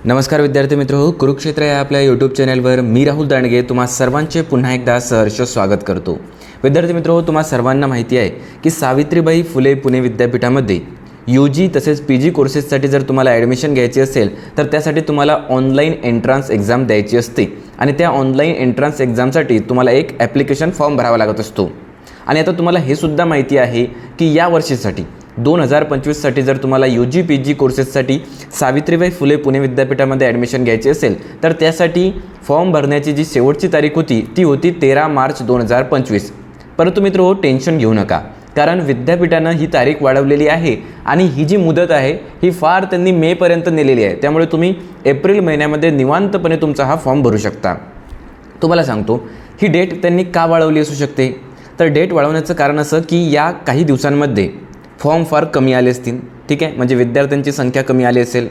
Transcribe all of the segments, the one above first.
नमस्कार विद्यार्थी मित्र, कुरुक्षेत्र या आपल्या यूट्यूब चॅनलवर मी राहुल दांडगे तुम्हा सर्वांचे पुन्हा एकदा सहर्ष स्वागत करतो। विद्यार्थी मित्र, तुम्हा सर्वांना माहिती आहे की सावित्रीबाई फुले पुणे विद्यापीठामध्ये UG तसेच PG कोर्सेससाठी जर तुम्हाला ॲडमिशन घ्यायची असेल तर त्यासाठी तुम्हाला ऑनलाईन एंट्रन्स एक्झाम द्यायची असते आणि त्या ऑनलाईन एंट्रन्स एक्झामसाठी तुम्हाला एक ॲप्लिकेशन फॉर्म भरावा लागत असतो। आणि आता तुम्हाला हे सुद्धा माहिती आहे की या वर्षीसाठी 2025साठी जर तुम्हाला UG PG कोर्सेससाठी सावित्रीबाई फुले पुणे विद्यापीठामध्ये ॲडमिशन घ्यायची असेल तर त्यासाठी फॉर्म भरण्याची जी शेवटची तारीख होती ती होती 13 मार्च 2025। परंतु मित्र, टेन्शन घेऊ नका, कारण विद्यापीठानं ही तारीख वाढवलेली आहे आणि ही जी मुदत आहे ही फार त्यांनी मेपर्यंत नेलेली आहे। त्यामुळे तुम्ही एप्रिल महिन्यामध्ये निवांतपणे तुमचा हा फॉर्म भरू शकता। तुम्हाला सांगतो ही डेट त्यांनी का वाढवली असू शकते, तर डेट वाढवण्याचं कारण असं की या काही दिवसांमध्ये फॉर्म फार कमी आले असतील, ठीक आहे, म्हणजे विद्यार्थ्यांची संख्या कमी आली असेल।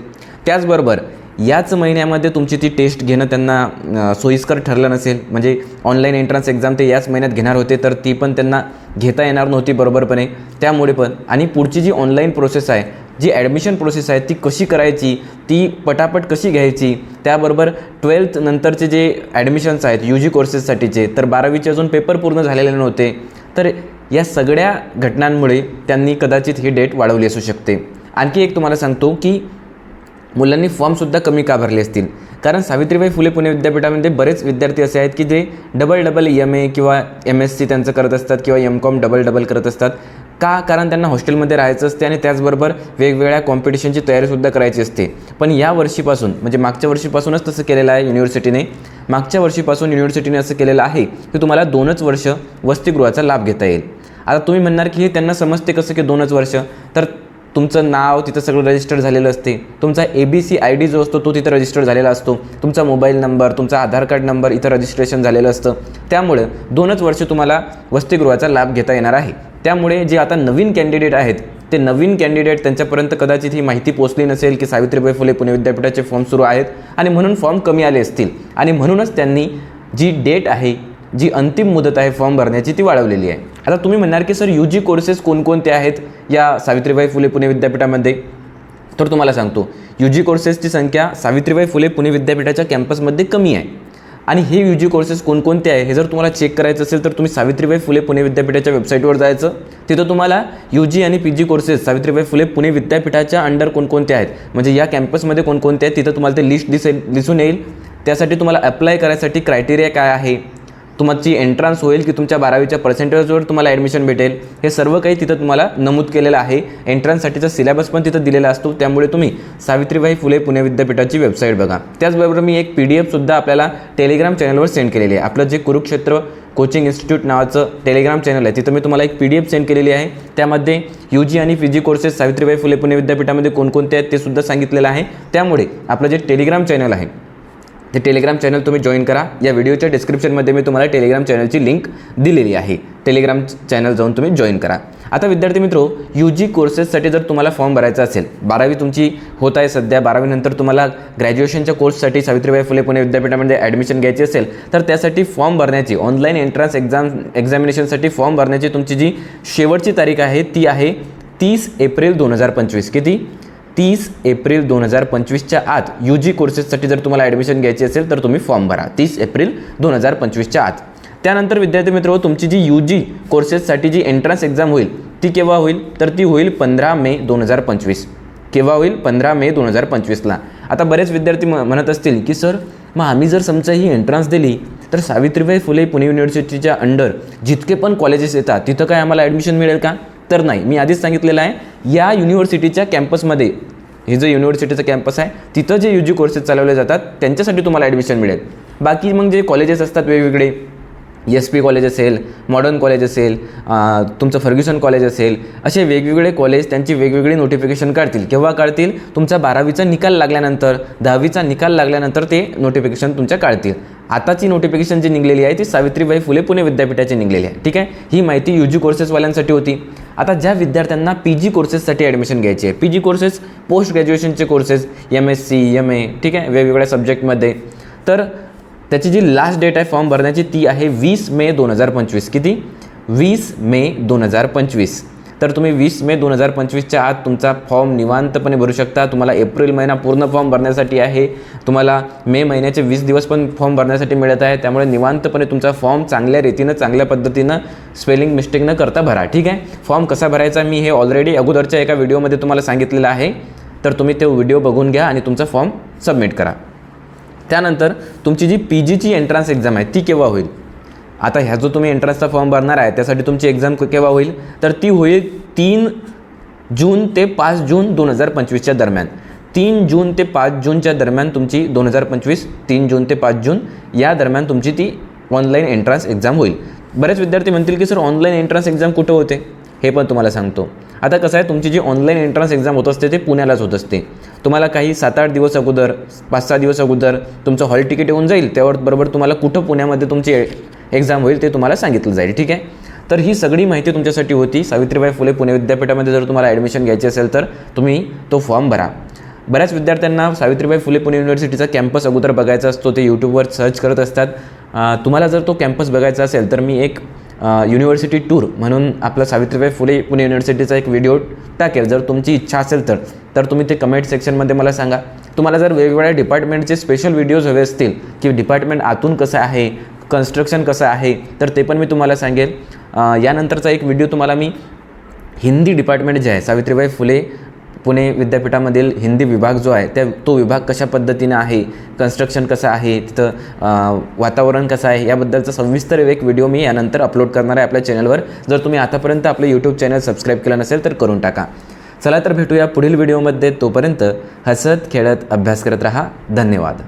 त्याचबरोबर याच महिन्यामध्ये तुमची ती टेस्ट घेणं त्यांना सोयीस्कर ठरलं नसेल, म्हणजे ऑनलाईन एंट्रन्स एक्झाम ते याच महिन्यात घेणार होते तर ती पण त्यांना घेता येणार नव्हती बरोबरपणे, त्यामुळे पण आणि पुढची जी ऑनलाईन प्रोसेस आहे, जी ॲडमिशन प्रोसेस आहे ती कशी करायची, ती पटापट कशी घ्यायची, त्याबरोबर 12th नंतरचे जे ॲडमिशन्स आहेत UG कोर्सेससाठीचे, तर 12वीचे अजून पेपर पूर्ण झालेले नव्हते, तर या सगळ्या घटनांमुळे त्यांनी कदाचित ही डेट वाढवली असू शकते। आणखी एक तुम्हाला सांगतो की मुलांनी फॉर्मसुद्धा कमी का भरले असतील, कारण सावित्रीबाई फुले पुणे विद्यापीठामध्ये बरेच विद्यार्थी असे आहेत की जे डबल MA किंवा MSc त्यांचं करत असतात किंवा MCOM डबल करत असतात का, कारण त्यांना हॉस्टेलमध्ये राहायचं असते आणि त्याचबरोबर वेगवेगळ्या कॉम्पिटिशनची तयारीसुद्धा करायची असते। पण या वर्षीपासून म्हणजे मागच्या वर्षीपासूनच तसं केलेलं आहे युनिव्हर्सिटीने, मागच्या वर्षीपासून युनिव्हर्सिटीने असं केलेलं आहे की तुम्हाला 2च वर्ष वसतिगृहाचा लाभ घेता येईल। आता तुम्ही म्हणणार की हे त्यांना समजते कसं की 2च वर्ष, तर तुमचं नाव तिथं सगळं रजिस्टर झालेलं असते, तुमचा ABC ID जो असतो तो तिथं रजिस्टर झालेला असतो, तुमचा मोबाईल नंबर, तुमचा आधार कार्ड नंबर इथं रजिस्ट्रेशन झालेलं असतं, त्यामुळे 2च वर्ष तुम्हाला वसतिगृहाचा लाभ घेता येणार आहे। त्यामुळे जे आता नवीन कॅन्डिडेट आहेत ते नवीन कॅन्डिडेट त्यांच्यापर्यंत कदाचित ही माहिती पोहोचली नसेल की सावित्रीबाई फुले पुणे विद्यापीठाचे फॉर्म सुरू आहेत आणि म्हणून फॉर्म कमी आले असतील आणि म्हणूनच त्यांनी जी डेट आहे, जी अंतिम मुदत आहे फॉर्म भरण्याची ती वाढवलेली आहे। आता तुम्ही म्हणणार की सर UG कोर्सेस कोणकोणते आहेत या सावित्रीबाई फुले पुणे विद्यापीठामध्ये, तर तुम्हाला सांगतो UG कोर्सेसची संख्या सावित्रीबाई फुले पुणे विद्यापीठाच्या कॅम्पसमध्ये कमी आहे आणि हे UG कोर्सेस कोणकोणते आहे हे जर तुम्हाला चेक करायचं असेल तर तुम्ही सावित्रीबाई फुले पुणे विद्यापीठाच्या वेबसाईटवर जायचं, तिथं तुम्हाला UG आणि PG कोर्सेस सावित्रीबाई फुले पुणे विद्यापीठाच्या अंडर कोणकोणते आहेत, म्हणजे या कॅम्पसमध्ये कोणकोणते आहेत तिथं तुम्हाला ते लिस्ट दिसून येईल। त्यासाठी तुम्हाला अप्लाय करायसाठी क्रायटेरिया काय आहे, तुमची एंट्रन्स होईल की तुमच्या 12वीच्या पर्सेंटेजवर तुम्हाला ॲडमिशन भेटेल, हे सर्व काही तिथं तुम्हाला नमूद केलेलं आहे। एंट्रन्ससाठीचा सिलेबस पण तिथं दिलेला असतो, त्यामुळे तुम्ही सावित्रीबाई फुले पुणे विद्यापीठाची वेबसाईट बघा। त्याचबरोबर मी एक PDF सुद्धा आपल्याला टेलिग्राम चॅनलवर सेंड केलेली आहे। आपलं जे कुरुक्षेत्र कोचिंग इन्स्टिट्यूट नावाचं टेलिग्राम चॅनल आहे तिथं मी तुम्हाला एक PDF सेंड केलेली आहे, त्यामध्ये UG आणि PG कोर्सेस सावित्रीबाई फुले पुणे विद्यापीठामध्ये कोणकोणते आहेत ते सुद्धा सांगितलेलं आहे। त्यामुळे आपलं जे टेलिग्राम चॅनल आहे ते टेलिग्राम चॅनल तुम्ही जॉईन करा। या व्हिडिओच्या डिस्क्रिप्शनमध्ये मी तुम्हाला टेलिग्राम चॅनलची लिंक दिलेली आहे, टेलिग्राम चॅनल जाऊन तुम्ही जॉईन करा। आता विद्यार्थी मित्रो, UG कोर्सेससाठी जर तुम्हाला फॉर्म भरायचा असेल, 12वी तुमची होत आहे सध्या, 12वी नंतर तुम्हाला ग्रॅज्युएशनच्या कोर्ससाठी सावित्रीबाई फुले पुणे विद्यापीठामध्ये ॲडमिशन घ्यायची असेल तर त्यासाठी फॉर्म भरण्याची ऑनलाईन एंट्रन्स एक्झामिनेशनसाठी फॉर्म भरण्याची तुमची जी शेवटची तारीख आहे ती आहे 30 एप्रिल 2025। किती? 30 एप्रिल 2025च्या आत UG कोर्सेससाठी जर तुम्हाला ॲडमिशन घ्यायची असेल तर तुम्ही फॉर्म भरा 30 एप्रिल 2025च्या आत। त्यानंतर विद्यार्थी मित्र, तुमची जी UG कोर्सेससाठी जी एंट्रन्स एक्झाम होईल ती केव्हा होईल, तर ती होईल 15 मे 2025। केव्हा होईल? 15 मे 2025ला। आता बरेच विद्यार्थी म्हणत असतील की सर मग आम्ही जर समजा ही एंट्रन्स दिली तर सावित्रीबाई फुले पुणे युनिव्हर्सिटीच्या अंडर जितके पण कॉलेजेस येतात तिथं काय आम्हाला ॲडमिशन मिळेल का? तर नाही, मी आधीच सांगितलेलं आहे, या युनिव्हर्सिटीच्या कॅम्पसमध्ये, हे जे युनिव्हर्सिटीचं कॅम्पस आहे तिथं जे UG कोर्सेस चालवले जातात त्यांच्यासाठी तुम्हाला ॲडमिशन मिळेल। बाकी मग जे कॉलेजेस असतात वेगवेगळे, SP कॉलेज असेल, मॉडर्न कॉलेज असेल, तुमचं फर्ग्युसन कॉलेज असेल, असे वेगवेगळे कॉलेज त्यांची वेगवेगळी नोटिफिकेशन काढतील। केव्हा काढतील? तुमचा 12वीचा निकाल लागल्यानंतर, 10वीचा निकाल लागल्यानंतर ते नोटिफिकेशन तुमच्या काढतील। आताची नोटिफिकेशन जी निघलेली आहे ती सावित्रीबाई फुले पुणे विद्यापीठाची निघलेली आहे, ठीक आहे। ही माहिती UG कोर्सेसवाल्यांसाठी होती। आता ज्या विद्यार्थ्यांना PG कोर्सेससाठी ॲडमिशन घ्यायची आहे, PG कोर्सेस पोस्ट ग्रॅज्युएशनचे कोर्सेस MSc MA, ठीक आहे, वेगवेगळ्या सब्जेक्टमध्ये, तर त्याची जी लास्ट डेट आहे फॉर्म भरण्याची ती आहे 20 मे 2025। किती? 20 मे 2025। तर तुम्ही 20 मे 2025च्या आत तुमचा फॉर्म निवांतपणे भरू शकता. तुम्हाला एप्रिल महिना पूर्ण फॉर्म भरण्यासाठी आहे, तुम्हाला मे महिन्याचे 20 दिवस पण फॉर्म भरण्यासाठी मिळत आहे. त्यामुळे निवांतपणे तुमचा फॉर्म चांगल्या रीतीनं चांगल्या पद्धतीनं स्पेलिंग मिस्टेक न करता भरा. ठीक आहे. फॉर्म कसा भरायचा मी हे ऑलरेडी अगोदरच्या एका व्हिडिओमध्ये तुम्हाला सांगितलेलं आहे, तर तुम्ही तो व्हिडिओ बघून घ्या आणि तुमचा फॉर्म सबमिट करा. त्यानंतर तुमची जी PGची एंट्रन्स एक्झाम आहे ती केव्हा होईल? आता ह्या जो तुम्ही एंट्रन्सचा फॉर्म भरणार आहे त्यासाठी तुमची एक्झाम केव्हा होईल? तर ती होईल 3 जून ते 5 जून 2025च्या दरम्यान. 3 जून ते 5 जूनच्या दरम्यान तुमची 2025 3 जून ते 5 जून या दरम्यान तुमची ती ऑनलाईन एंट्रन्स एक्झाम होईल. बरेच विद्यार्थी म्हणतील की सर ऑनलाईन एंट्रन्स एक्झाम कुठं होते? हे पण तुम्हाला सांगतो. आता कसं आहे, तुमची जी ऑनलाईन एंट्रन्स एक्झाम होत असते ते पुण्यालाच होत असते. तुम्हाला काही 7-8 दिवस अगोदर 5-6 दिवस अगोदर तुमचं हॉल तिकीट येऊन जाईल, त्यावर बरोबर तुम्हाला कुठं पुण्यामध्ये तुमची एक्झाम होईल ते तुम्हाला सांगितलं जाईल. ठीक आहे. तर ही सगळी माहिती तुमच्यासाठी होती. सावित्रीबाई फुले पुणे विद्यापीठामध्ये जर तुम्हाला ॲडमिशन घ्यायची असेल तर तुम्ही तो फॉर्म भरा. बऱ्याच विद्यार्थ्यांना सावित्रीबाई फुले पुणे युनिव्हर्सिटीचा कॅम्पस अगोदर बघायचा असतो, ते यूट्यूबवर सर्च करत असतात. तुम्हाला जर तो कॅम्पस बघायचा असेल तर मी एक युनिव्हर्सिटी टूर म्हणून आपलं सावित्रीबाई फुले पुणे युनिव्हर्सिटीचा एक व्हिडिओ टाकेल. जर तुमची इच्छा असेल तर तुम्ही ते कमेंट सेक्शनमध्ये मला सांगा. तुम्हाला जर वेगवेगळ्या डिपार्टमेंटचे स्पेशल व्हिडिओज हवे असतील की डिपार्टमेंट आतून कसं आहे, कन्स्ट्रक्शन कसं आहे, तर ते पण मी तुम्हाला सांगेल. यानंतरचा एक व्हिडिओ तुम्हाला मी हिंदी डिपार्टमेंट जे आहे सावित्रीबाई फुले पुणे विद्यापीठामधील हिंदी विभाग जो आहे तो विभाग कशा पद्धतीने आहे, कन्स्ट्रक्शन कसं आहे, तिथं वातावरण कसं आहे, याबद्दलचा सविस्तर एक व्हिडिओ मी यानंतर अपलोड करणार आहे आपल्या चॅनलवर. जर तुम्ही आतापर्यंत आपलं यूट्यूब चॅनल सबस्क्राईब केलं नसेल तर करून टाका. चला तर भेटूया पुढील व्हिडिओमध्ये. तोपर्यंत हसत खेळत अभ्यास करत राहा. धन्यवाद.